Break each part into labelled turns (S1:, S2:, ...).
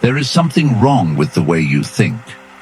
S1: There is something wrong with the way you think.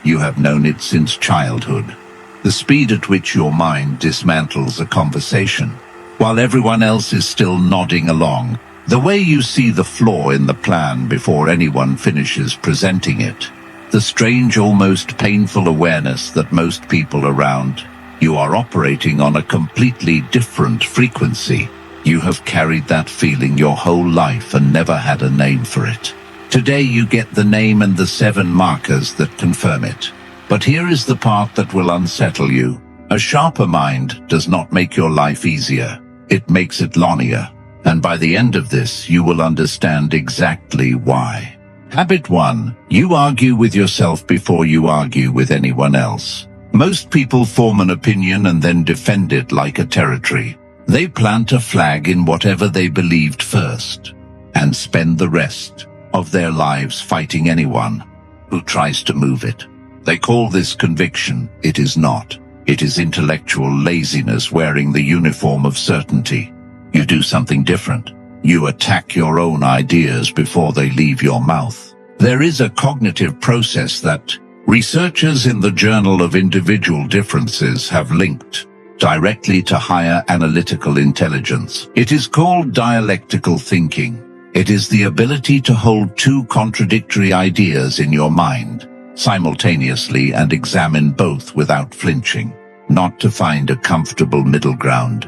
S1: You have known it since childhood. The speed at which your mind dismantles a conversation, while everyone else is still nodding along. The way you see the flaw in the plan before anyone finishes presenting it. The strange, almost painful awareness that most people around you are operating on a completely different frequency. You have carried that feeling your whole life and never had a name for it. Today you get the name and the 7 markers that confirm it. But here is the part that will unsettle you. A sharper mind does not make your life easier. It makes it lonelier. And by the end of this, you will understand exactly why. Habit 1. You argue with yourself before you argue with anyone else. Most people form an opinion and then defend it like a territory. They plant a flag in whatever they believed first, and spend the rest of their lives fighting anyone who tries to move it. They call this conviction. It is not. It is intellectual laziness wearing the uniform of certainty. You do something different. You attack your own ideas before they leave your mouth. There is a cognitive process that researchers in the Journal of Individual Differences have linked directly to higher analytical intelligence. It is called dialectical thinking. It is the ability to hold 2 contradictory ideas in your mind simultaneously and examine both without flinching. Not to find a comfortable middle ground.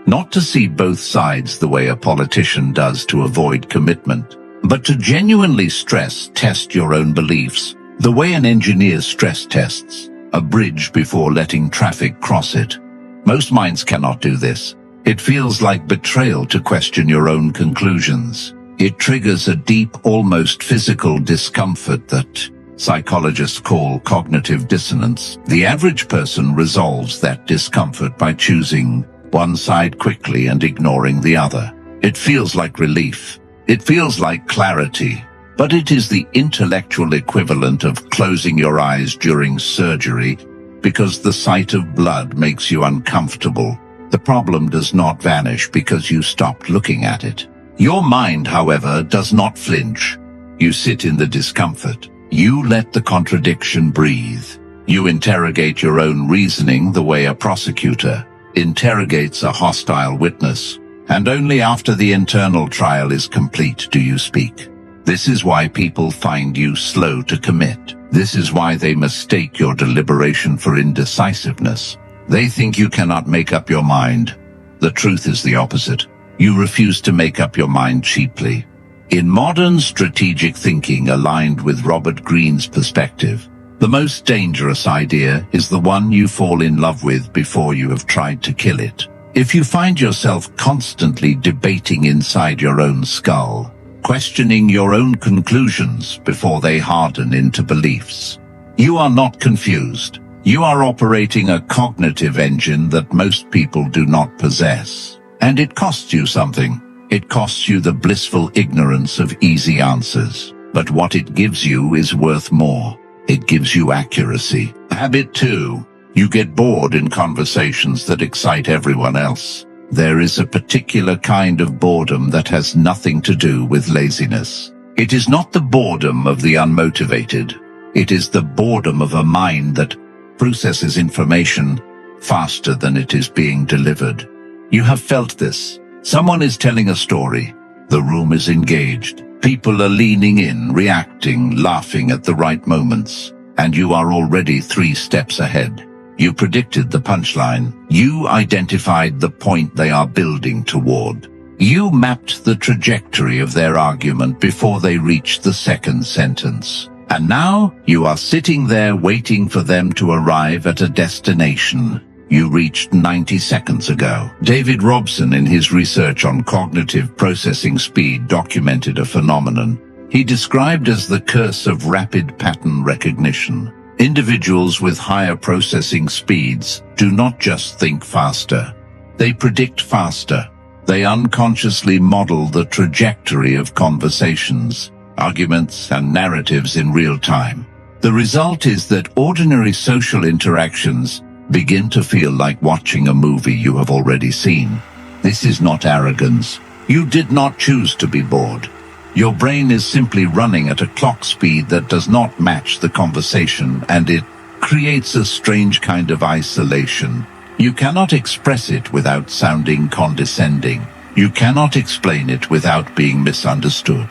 S1: Not to see both sides the way a politician does to avoid commitment, but to genuinely stress test your own beliefs, the way an engineer stress tests a bridge before letting traffic cross it. Most minds cannot do this. It feels like betrayal to question your own conclusions. It triggers a deep, almost physical discomfort that psychologists call cognitive dissonance. The average person resolves that discomfort by choosing one side quickly and ignoring the other. It feels like relief. It feels like clarity. But it is the intellectual equivalent of closing your eyes during surgery because the sight of blood makes you uncomfortable. The problem does not vanish because you stopped looking at it. Your mind, however, does not flinch. You sit in the discomfort. You let the contradiction breathe. You interrogate your own reasoning the way a prosecutor interrogates a hostile witness, and only after the internal trial is complete do you speak. This is why people find you slow to commit. This is why they mistake your deliberation for indecisiveness. They think you cannot make up your mind. The truth is the opposite. You refuse to make up your mind cheaply. In modern strategic thinking aligned with Robert Greene's perspective, the most dangerous idea is the one you fall in love with before you have tried to kill it. If you find yourself constantly debating inside your own skull, questioning your own conclusions before they harden into beliefs, you are not confused. You are operating a cognitive engine that most people do not possess. And it costs you something. It costs you the blissful ignorance of easy answers. But what it gives you is worth more. It gives you accuracy. Habit 2. You get bored in conversations that excite everyone else. There is a particular kind of boredom that has nothing to do with laziness. It is not the boredom of the unmotivated. It is the boredom of a mind that processes information faster than it is being delivered. You have felt this. Someone is telling a story. The room is engaged. People are leaning in, reacting, laughing at the right moments. And you are already 3 steps ahead. You predicted the punchline. You identified the point they are building toward. You mapped the trajectory of their argument before they reached the second sentence. And now you are sitting there waiting for them to arrive at a destination you reached 90 seconds ago. David Robson, in his research on cognitive processing speed, documented a phenomenon he described as the curse of rapid pattern recognition. Individuals with higher processing speeds do not just think faster. They predict faster. They unconsciously model the trajectory of conversations, arguments, and narratives in real time. The result is that ordinary social interactions begin to feel like watching a movie you have already seen. This is not arrogance. You did not choose to be bored. Your brain is simply running at a clock speed that does not match the conversation, and it creates a strange kind of isolation. You cannot express it without sounding condescending. You cannot explain it without being misunderstood.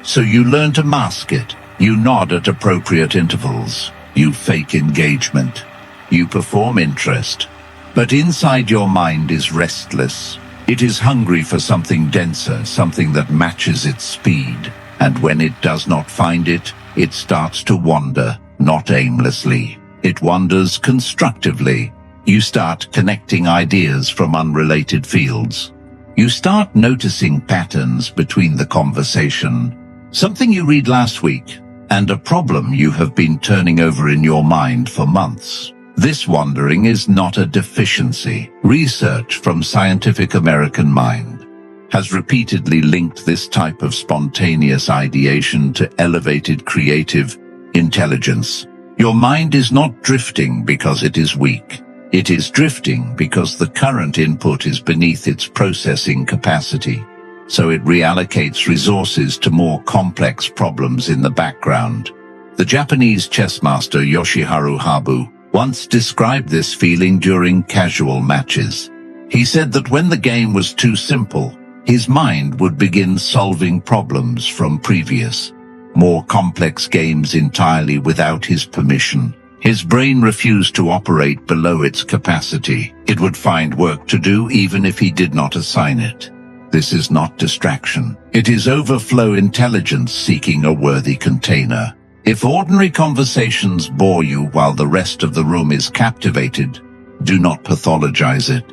S1: So you learn to mask it. You nod at appropriate intervals. You fake engagement. You perform interest. But inside your mind is restless. It is hungry for something denser, something that matches its speed. And when it does not find it, it starts to wander, not aimlessly. It wanders constructively. You start connecting ideas from unrelated fields. You start noticing patterns between the conversation. Something you read last week, and a problem you have been turning over in your mind for months. This wandering is not a deficiency. Research from Scientific American Mind has repeatedly linked this type of spontaneous ideation to elevated creative intelligence. Your mind is not drifting because it is weak. It is drifting because the current input is beneath its processing capacity. So it reallocates resources to more complex problems in the background. The Japanese chess master Yoshiharu Habu once described this feeling during casual matches. He said that when the game was too simple, his mind would begin solving problems from previous, more complex games entirely without his permission. His brain refused to operate below its capacity. It would find work to do even if he did not assign it. This is not distraction. It is overflow intelligence seeking a worthy container. If ordinary conversations bore you while the rest of the room is captivated, do not pathologize it.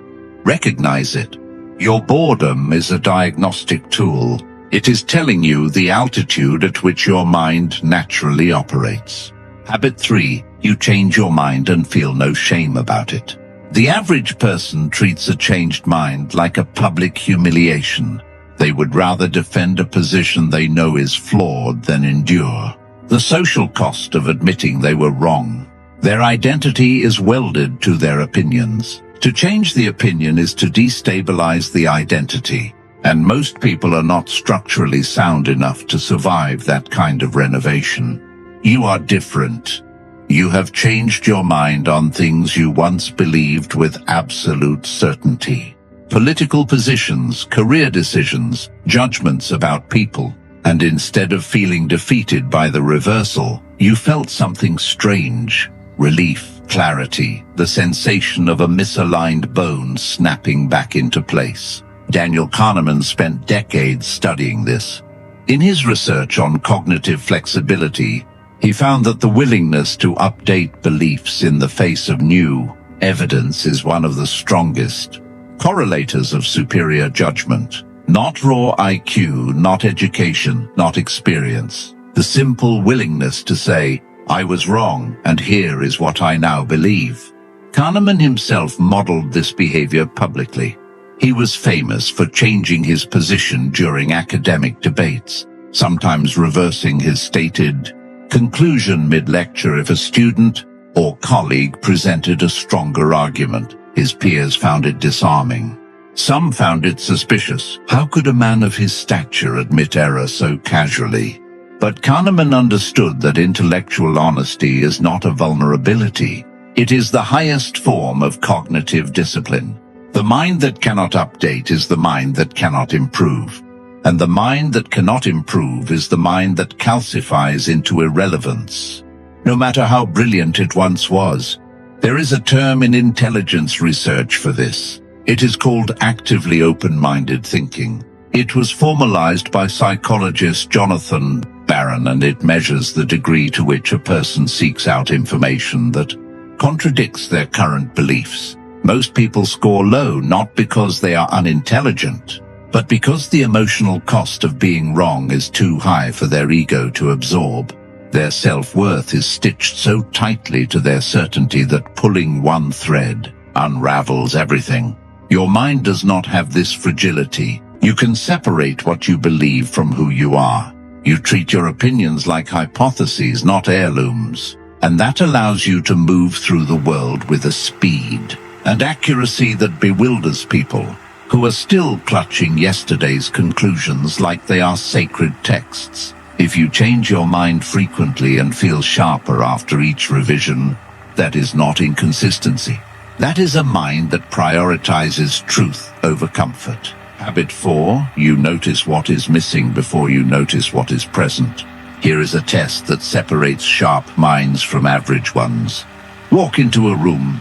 S1: Recognize it. Your boredom is a diagnostic tool. It is telling you the altitude at which your mind naturally operates. Habit 3. You change your mind and feel no shame about it. The average person treats a changed mind like a public humiliation. They would rather defend a position they know is flawed than endure the social cost of admitting they were wrong. Their identity is welded to their opinions. To change the opinion is to destabilize the identity, and most people are not structurally sound enough to survive that kind of renovation. You are different. You have changed your mind on things you once believed with absolute certainty. Political positions, career decisions, judgments about people. And instead of feeling defeated by the reversal, you felt something strange. Relief, clarity, the sensation of a misaligned bone snapping back into place. Daniel Kahneman spent decades studying this. In his research on cognitive flexibility, he found that the willingness to update beliefs in the face of new evidence is one of the strongest correlators of superior judgment. Not raw IQ, not education, not experience. The simple willingness to say, I was wrong, and here is what I now believe. Kahneman himself modeled this behavior publicly. He was famous for changing his position during academic debates, sometimes reversing his stated conclusion mid-lecture if a student or colleague presented a stronger argument. His peers found it disarming. Some found it suspicious. How could a man of his stature admit error so casually? But Kahneman understood that intellectual honesty is not a vulnerability. It is the highest form of cognitive discipline. The mind that cannot update is the mind that cannot improve. And the mind that cannot improve is the mind that calcifies into irrelevance. No matter how brilliant it once was, there is a term in intelligence research for this. It is called actively open-minded thinking. It was formalized by psychologist Jonathan Barron, and it measures the degree to which a person seeks out information that contradicts their current beliefs. Most people score low not because they are unintelligent, but because the emotional cost of being wrong is too high for their ego to absorb. Their self-worth is stitched so tightly to their certainty that pulling one thread unravels everything. Your mind does not have this fragility. You can separate what you believe from who you are. You treat your opinions like hypotheses, not heirlooms. And that allows you to move through the world with a speed and accuracy that bewilders people. who are still clutching yesterday's conclusions like they are sacred texts. If you change your mind frequently and feel sharper after each revision, that is not inconsistency. That is a mind that prioritizes truth over comfort. Habit 4, you notice what is missing before you notice what is present. Here is a test that separates sharp minds from average ones. Walk into a room.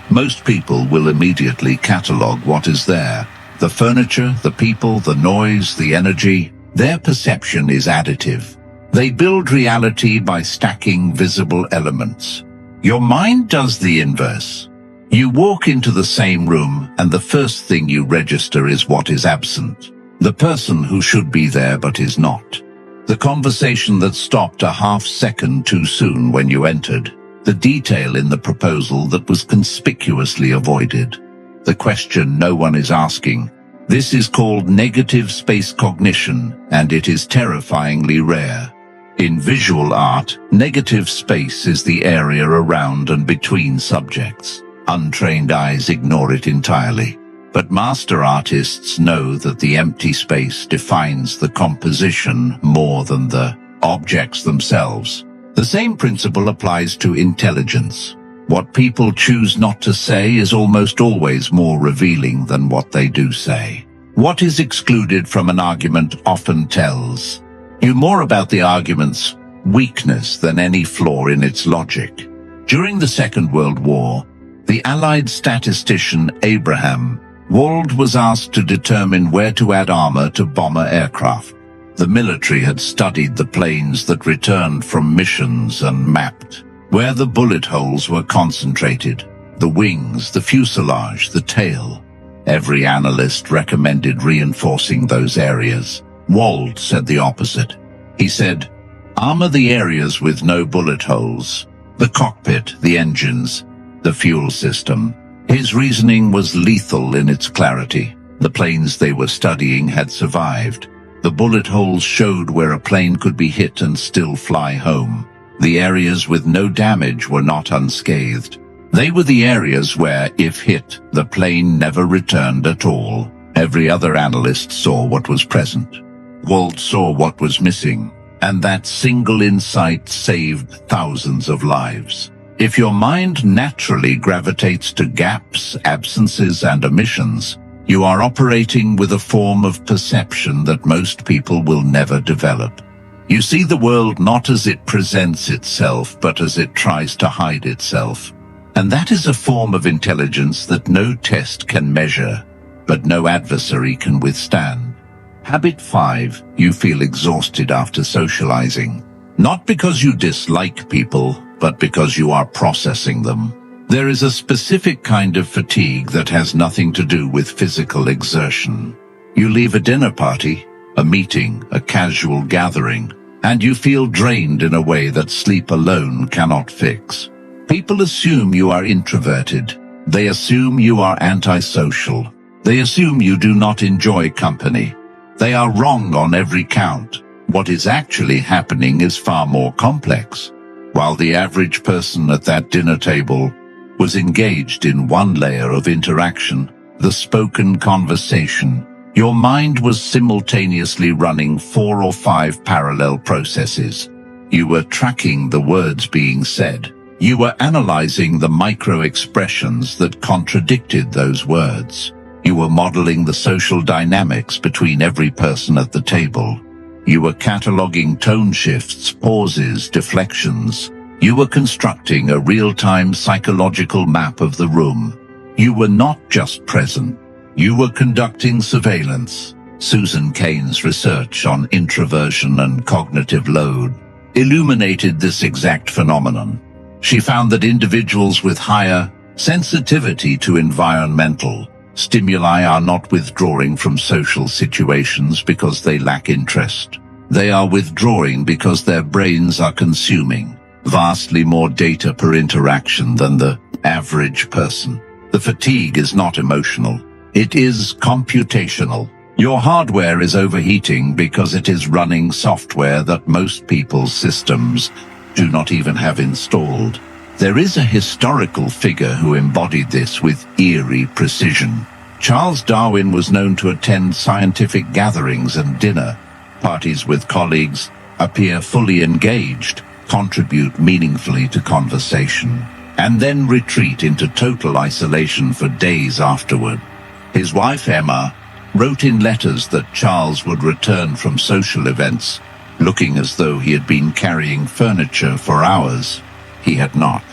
S1: Most people will immediately catalog what is there. The furniture, the people, the noise, the energy. Their perception is additive. They build reality by stacking visible elements. Your mind does the inverse. You walk into the same room, and the first thing you register is what is absent. The person who should be there but is not. The conversation that stopped a half-second too soon when you entered. The detail in the proposal that was conspicuously avoided. The question no one is asking. This is called negative space cognition, and it is terrifyingly rare. In visual art, negative space is the area around and between subjects. Untrained eyes ignore it entirely. But master artists know that the empty space defines the composition more than the objects themselves. The same principle applies to intelligence. What people choose not to say is almost always more revealing than what they do say. What is excluded from an argument often tells you more about the argument's weakness than any flaw in its logic. During the Second World War, the Allied statistician Abraham Wald was asked to determine where to add armor to bomber aircraft. The military had studied the planes that returned from missions and mapped where the bullet holes were concentrated, the wings, the fuselage, the tail. Every analyst recommended reinforcing those areas. Wald said the opposite. He said, armor the areas with no bullet holes, the cockpit, the engines, the fuel system. His reasoning was lethal in its clarity. The planes they were studying had survived. The bullet holes showed where a plane could be hit and still fly home. The areas with no damage were not unscathed. They were the areas where, if hit, the plane never returned at all. Every other analyst saw what was present. Wald saw what was missing, and that single insight saved thousands of lives. If your mind naturally gravitates to gaps, absences, and omissions, you are operating with a form of perception that most people will never develop. You see the world not as it presents itself, but as it tries to hide itself. And that is a form of intelligence that no test can measure, but no adversary can withstand. Habit 5, you feel exhausted after socializing. Not because you dislike people, but because you are processing them. There is a specific kind of fatigue that has nothing to do with physical exertion. You leave a dinner party, a meeting, a casual gathering, and you feel drained in a way that sleep alone cannot fix. People assume you are introverted. They assume you are antisocial. They assume you do not enjoy company. They are wrong on every count. What is actually happening is far more complex. While the average person at that dinner table was engaged in one layer of interaction, the spoken conversation, your mind was simultaneously running 4 or 5 parallel processes. You were tracking the words being said. You were analyzing the micro-expressions that contradicted those words. You were modeling the social dynamics between every person at the table. You were cataloging tone shifts, pauses, deflections. You were constructing a real-time psychological map of the room. You were not just present. You were conducting surveillance. Susan Cain's research on introversion and cognitive load illuminated this exact phenomenon. She found that individuals with higher sensitivity to environmental stimuli are not withdrawing from social situations because they lack interest. They are withdrawing because their brains are consuming vastly more data per interaction than the average person. The fatigue is not emotional. It is computational. Your hardware is overheating because it is running software that most people's systems do not even have installed. There is a historical figure who embodied this with eerie precision. Charles Darwin was known to attend scientific gatherings and dinner parties with colleagues, appear fully engaged, contribute meaningfully to conversation, and then retreat into total isolation for days afterward. His wife, Emma, wrote in letters that Charles would return from social events looking as though he had been carrying furniture for hours. He had not.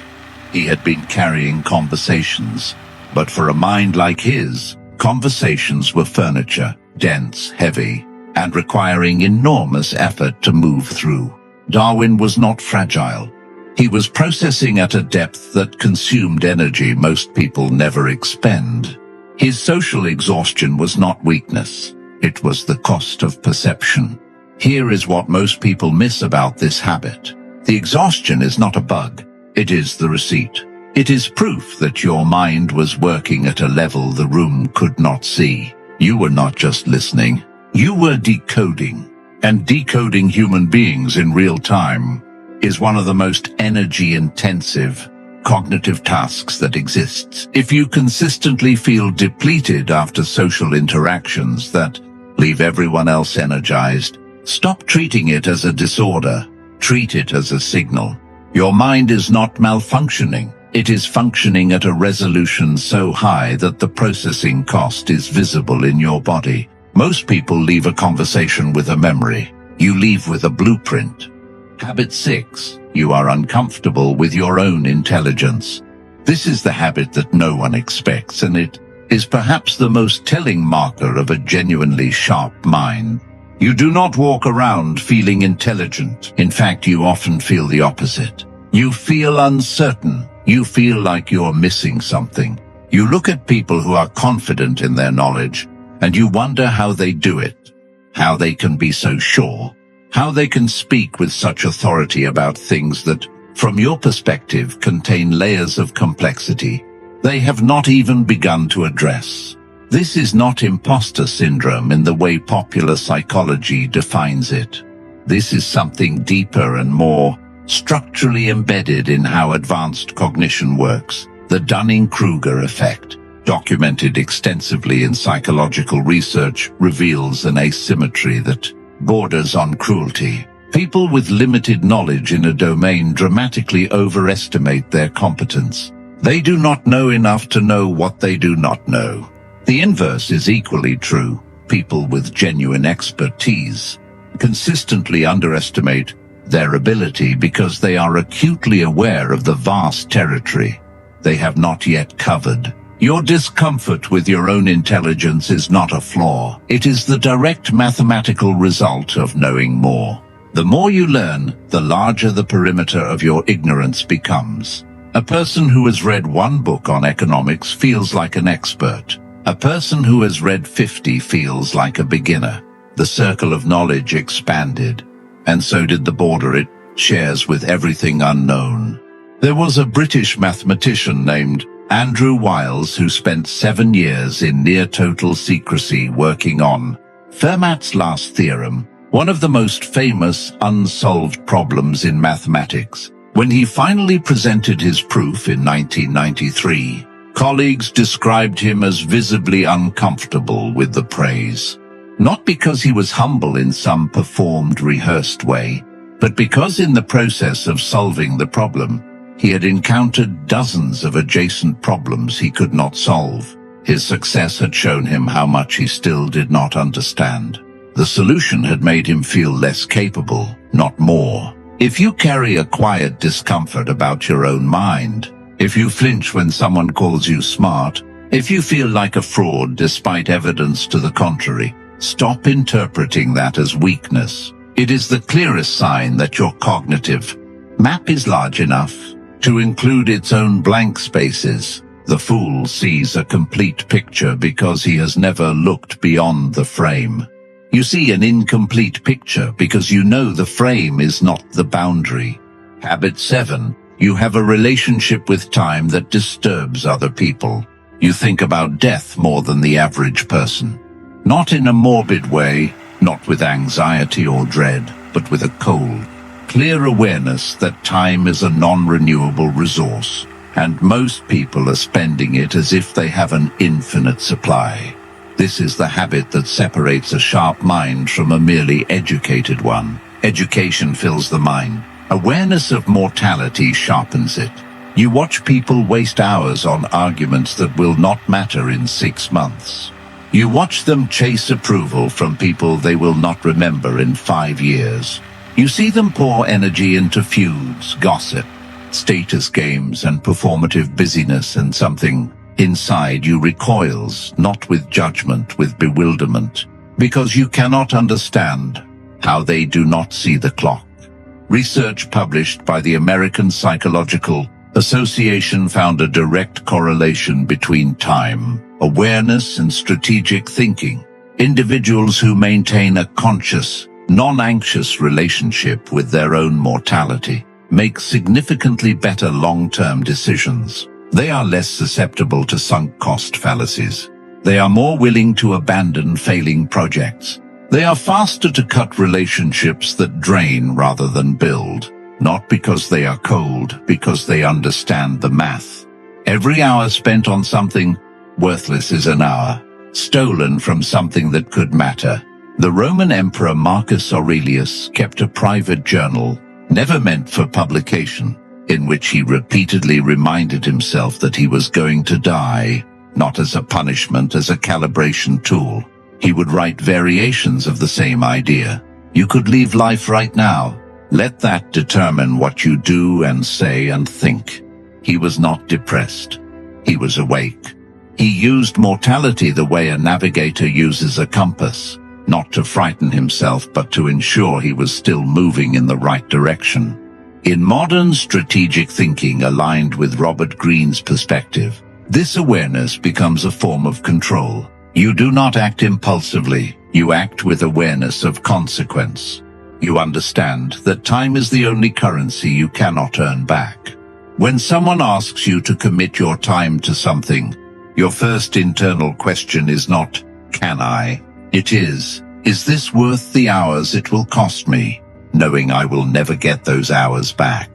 S1: He had been carrying conversations. But for a mind like his, conversations were furniture, dense, heavy, and requiring enormous effort to move through. Darwin was not fragile. He was processing at a depth that consumed energy most people never expend. His social exhaustion was not weakness. It was the cost of perception. Here is what most people miss about this habit. The exhaustion is not a bug. It is the receipt. It is proof that your mind was working at a level the room could not see. You were not just listening. You were decoding. And decoding human beings in real time is one of the most energy-intensive cognitive tasks that exists. If you consistently feel depleted after social interactions that leave everyone else energized, stop treating it as a disorder. Treat it as a signal. Your mind is not malfunctioning. It is functioning at a resolution so high that the processing cost is visible in your body. Most people leave a conversation with a memory. You leave with a blueprint. Habit 6. You are uncomfortable with your own intelligence. This is the habit that no one expects, and it is perhaps the most telling marker of a genuinely sharp mind. You do not walk around feeling intelligent. In fact, you often feel the opposite. You feel uncertain. You feel like you're missing something. You look at people who are confident in their knowledge, and you wonder how they do it, how they can be so sure, how they can speak with such authority about things that, from your perspective, contain layers of complexity they have not even begun to address. This is not imposter syndrome in the way popular psychology defines it. This is something deeper and more structurally embedded in how advanced cognition works, the Dunning-Kruger effect, documented extensively in psychological research, reveals an asymmetry that borders on cruelty. People with limited knowledge in a domain dramatically overestimate their competence. They do not know enough to know what they do not know. The inverse is equally true. People with genuine expertise consistently underestimate their ability because they are acutely aware of the vast territory they have not yet covered. Your discomfort with your own intelligence is not a flaw. It is the direct mathematical result of knowing more. The more you learn, the larger the perimeter of your ignorance becomes. A person who has read one book on economics feels like an expert. A person who has read 50 feels like a beginner. The circle of knowledge expanded, and so did the border it shares with everything unknown. There was a British mathematician named Andrew Wiles who spent 7 years in near-total secrecy working on Fermat's last theorem, one of the most famous unsolved problems in mathematics. When he finally presented his proof in 1993, colleagues described him as visibly uncomfortable with the praise. Not because he was humble in some performed, rehearsed way, but because in the process of solving the problem, he had encountered dozens of adjacent problems he could not solve. His success had shown him how much he still did not understand. The solution had made him feel less capable, not more. If you carry a quiet discomfort about your own mind, if you flinch when someone calls you smart, if you feel like a fraud despite evidence to the contrary, stop interpreting that as weakness. It is the clearest sign that your cognitive map is large enough to include its own blank spaces. The fool sees a complete picture because he has never looked beyond the frame. You see an incomplete picture because you know the frame is not the boundary. Habit 7. You have a relationship with time that disturbs other people. You think about death more than the average person. Not in a morbid way, not with anxiety or dread, but with a cold, clear awareness that time is a non-renewable resource. and most people are spending it as if they have an infinite supply. This is the habit that separates a sharp mind from a merely educated one. Education fills the mind. Awareness of mortality sharpens it. You watch people waste hours on arguments that will not matter in 6 months. You watch them chase approval from people they will not remember in 5 years. You see them pour energy into feuds, gossip, status games, and performative busyness, and something inside you recoils, not with judgment, with bewilderment, because you cannot understand how they do not see the clock. Research published by the American Psychological Association found a direct correlation between time, awareness, and strategic thinking. Individuals who maintain a conscious, non-anxious relationship with their own mortality make significantly better long-term decisions. They are less susceptible to sunk cost fallacies. They are more willing to abandon failing projects. They are faster to cut relationships that drain rather than build, not because they are cold, because they understand the math. Every hour spent on something worthless is an hour stolen from something that could matter. The Roman Emperor Marcus Aurelius kept a private journal, never meant for publication, in which he repeatedly reminded himself that he was going to die, not as a punishment, as a calibration tool. He would write variations of the same idea. You could leave life right now. Let that determine what you do and say and think. He was not depressed. He was awake. He used mortality the way a navigator uses a compass, not to frighten himself, but to ensure he was still moving in the right direction. In modern strategic thinking aligned with Robert Greene's perspective, this awareness becomes a form of control. You do not act impulsively, you act with awareness of consequence. You understand that time is the only currency you cannot earn back. When someone asks you to commit your time to something, your first internal question is not, "Can I?" It is this worth the hours it will cost me, knowing I will never get those hours back?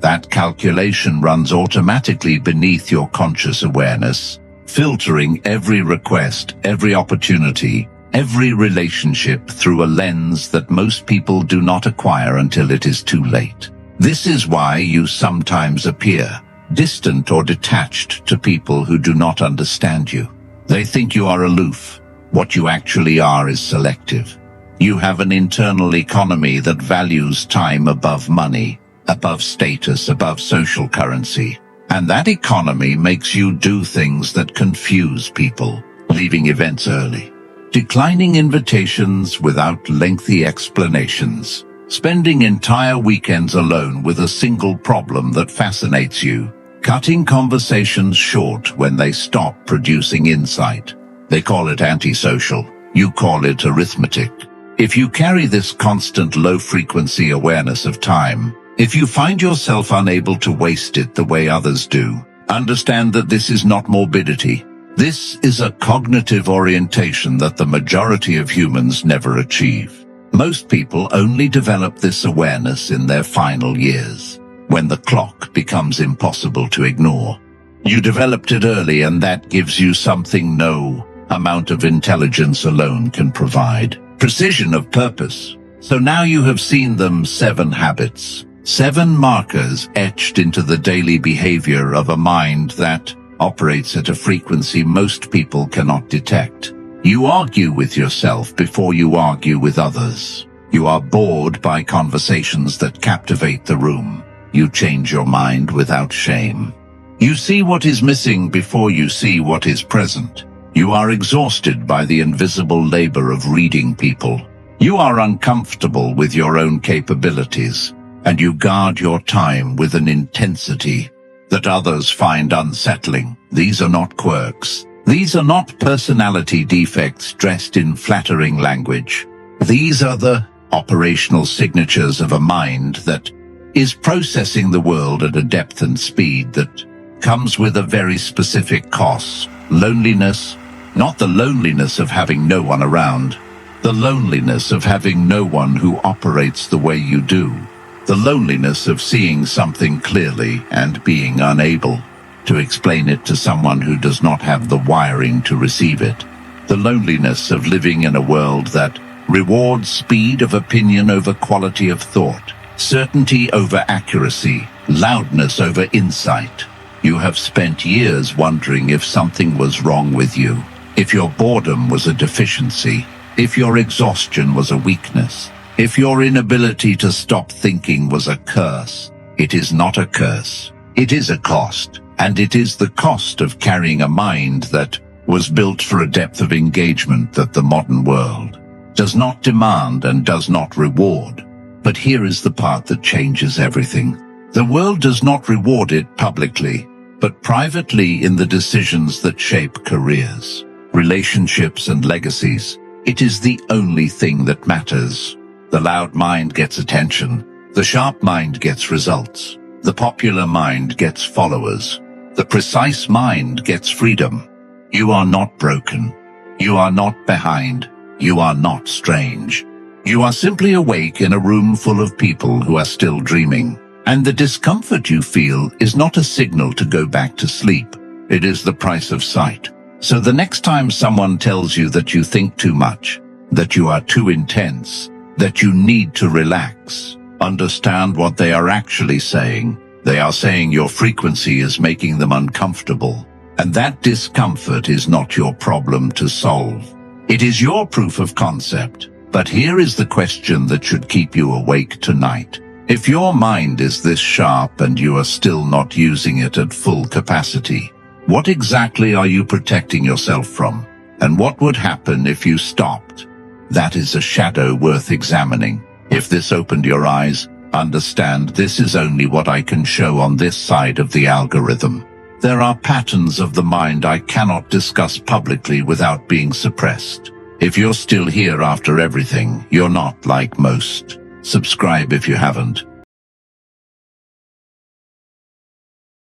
S1: That calculation runs automatically beneath your conscious awareness, filtering every request, every opportunity, every relationship through a lens that most people do not acquire until it is too late. This is why you sometimes appear distant or detached to people who do not understand you. They think you are aloof. What you actually are is selective. You have an internal economy that values time above money, above status, above social currency. And that economy makes you do things that confuse people, leaving events early, declining invitations without lengthy explanations, spending entire weekends alone with a single problem that fascinates you, cutting conversations short when they stop producing insight. They call it antisocial. You call it arithmetic. If you carry this constant low-frequency awareness of time, if you find yourself unable to waste it the way others do, understand that this is not morbidity. This is a cognitive orientation that the majority of humans never achieve. Most people only develop this awareness in their final years, when the clock becomes impossible to ignore. You developed it early, and that gives you something no amount of intelligence alone can provide: precision of purpose. So now you have seen them: 7 habits, 7 markers etched into the daily behavior of a mind that operates at a frequency most people cannot detect. You argue with yourself before you argue with others. You are bored by conversations that captivate the room. You change your mind without shame. You see what is missing before you see what is present. You are exhausted by the invisible labor of reading people. You are uncomfortable with your own capabilities, and you guard your time with an intensity that others find unsettling. These are not quirks. These are not personality defects dressed in flattering language. These are the operational signatures of a mind that is processing the world at a depth and speed that comes with a very specific cost: loneliness. Not the loneliness of having no one around, the loneliness of having no one who operates the way you do, the loneliness of seeing something clearly and being unable to explain it to someone who does not have the wiring to receive it. The loneliness of living in a world that rewards speed of opinion over quality of thought, certainty over accuracy, loudness over insight. You have spent years wondering if something was wrong with you, if your boredom was a deficiency, if your exhaustion was a weakness, if your inability to stop thinking was a curse. It is not a curse. It is a cost, and it is the cost of carrying a mind that was built for a depth of engagement that the modern world does not demand and does not reward. But here is the part that changes everything. The world does not reward it publicly, but privately in the decisions that shape careers, relationships, and legacies. It is the only thing that matters. The loud mind gets attention. The sharp mind gets results. The popular mind gets followers. The precise mind gets freedom. You are not broken. You are not behind. You are not strange. You are simply awake in a room full of people who are still dreaming. And the discomfort you feel is not a signal to go back to sleep. It is the price of sight. So the next time someone tells you that you think too much, that you are too intense, that you need to relax, understand what they are actually saying. They are saying your frequency is making them uncomfortable. And that discomfort is not your problem to solve. It is your proof of concept. But here is the question that should keep you awake tonight. If your mind is this sharp and you are still not using it at full capacity, what exactly are you protecting yourself from? And what would happen if you stopped? That is a shadow worth examining. If this opened your eyes, understand this is only what I can show on this side of the algorithm. There are patterns of the mind I cannot discuss publicly without being suppressed. If you're still here after everything, you're not like most. Subscribe if you haven't.